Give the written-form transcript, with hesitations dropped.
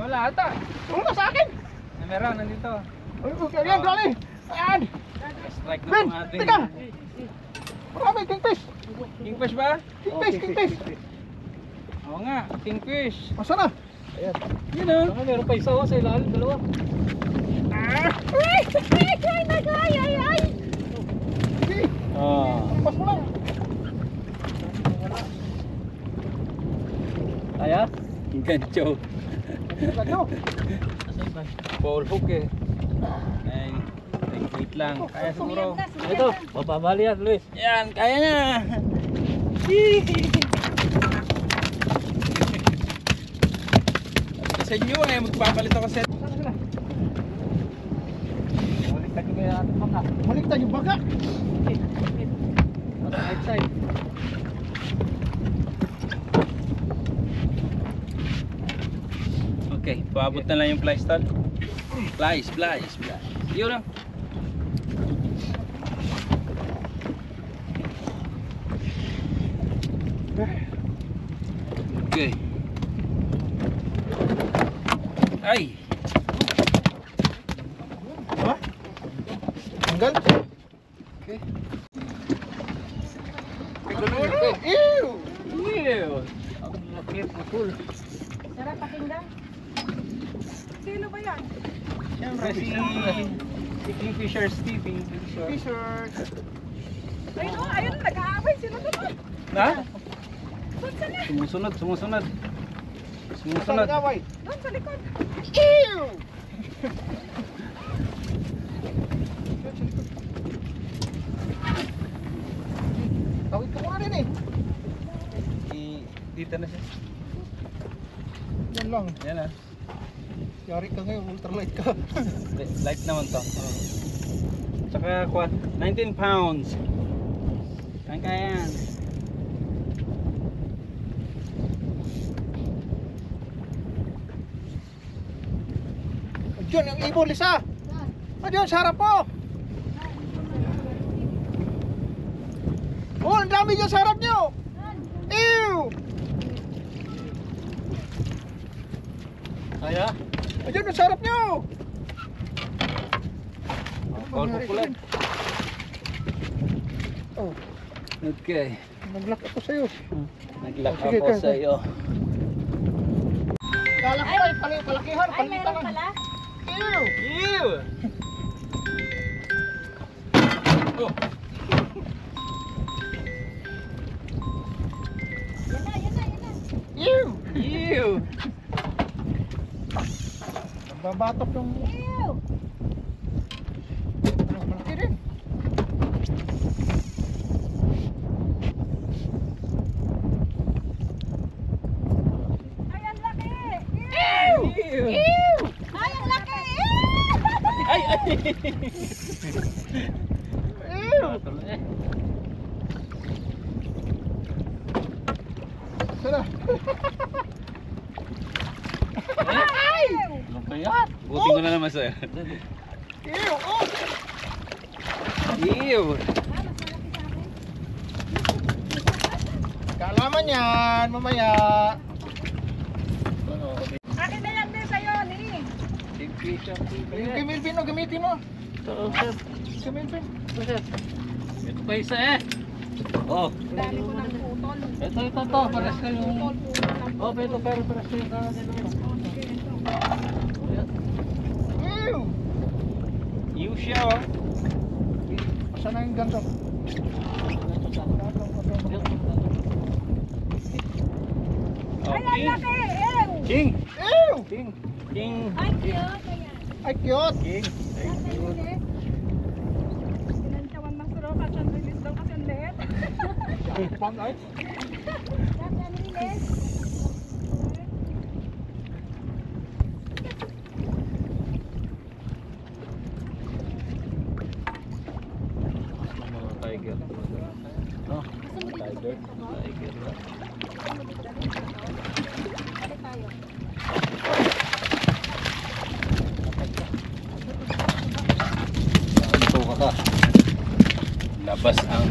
Wala ata. Wala sa akin. Meron, nandito. Ayan, galing. Ayan. Strike na Ben, itong ating. teka. Marami, kingfish. Kingfish ba? Kingfish. Oo nga, kingfish. Masa na? Ayan. Yun o. Saka meron pa isa sa ilalim, dalawa. Ay! Ay! Sige. Pas mo lang. Kaya? Gancho. Gancho. Ball hook eh. Ay, wait lang. Kaya siguro. Sumiyan Ito, na. papabali yan, Luis. Yan, kaya na. Sa inyo eh, magpapalit ako sa... Baliktad yung kaya ating baka. Baliktad yung baka. Outside. Okay, paabot na lang yung fly stall. Flies. Yun lang. Okay. Ay! Ha? Tanggal? Okay. Ew! Ew! Ang laki po, cool. Sarap pakinggan. Sino ba yan? Siyempre si Kingfisher Steve. Fisher. Ayun, nag-aaway sila doon. Ha? Doon sa na. Sumusunod. Saan nag-away? Doon sa likod. Ew! Tawid ka muna din eh. Dito na siya. Yan lang. Yan ah. Yari ka ngayon, ultralight ka. Light naman to. Tsaka 19 pounds. Kaya yan. Diyan, ang ibon, Lisa. Diyan, sa harap po. Oh, ang dami dyan sa harap nyo. Ew! Kaya? Diyan, sa harap nyo. Call ko pula. Oh, Okay. nag-lock ako sa'yo. Nag-lock Sige, ako kaya. sa iyo. Kala ko ay palakihan, Ay, palitan meron na. pala. Ew! Ew! Oh. Yan na. Ew! Ew! Nagbabatok yung... Ew! Ano, malaki rin. Ay, ang laki. Ew! Ay, ang laki. Ay! Ew! Sana. Ano ba yan? Buti ko na naman sa'yo. Ew! Oh! Ew! Kaalaman yan, mamaya. Akin na yan din sa'yo, ni. Yung kay Melvin, no, gamitin mo. Kay Melvin. Ito pa isa eh. Oh. Dali ko ng putol. Ito. Paras ka yung... Oh, pero paras ka yung Ew! You siya oh. Saan na yung ganto? Ay, ang laki. Ew! King! Ew! King! Ay, cute. Ayan. Ay, cute! King! Sinantawan ng suro kasi ang release daw kasi ang liit. Pang ay. Dati ang release. Tiger. No? Tiger. Balik tayo. Ito ka. Labas ang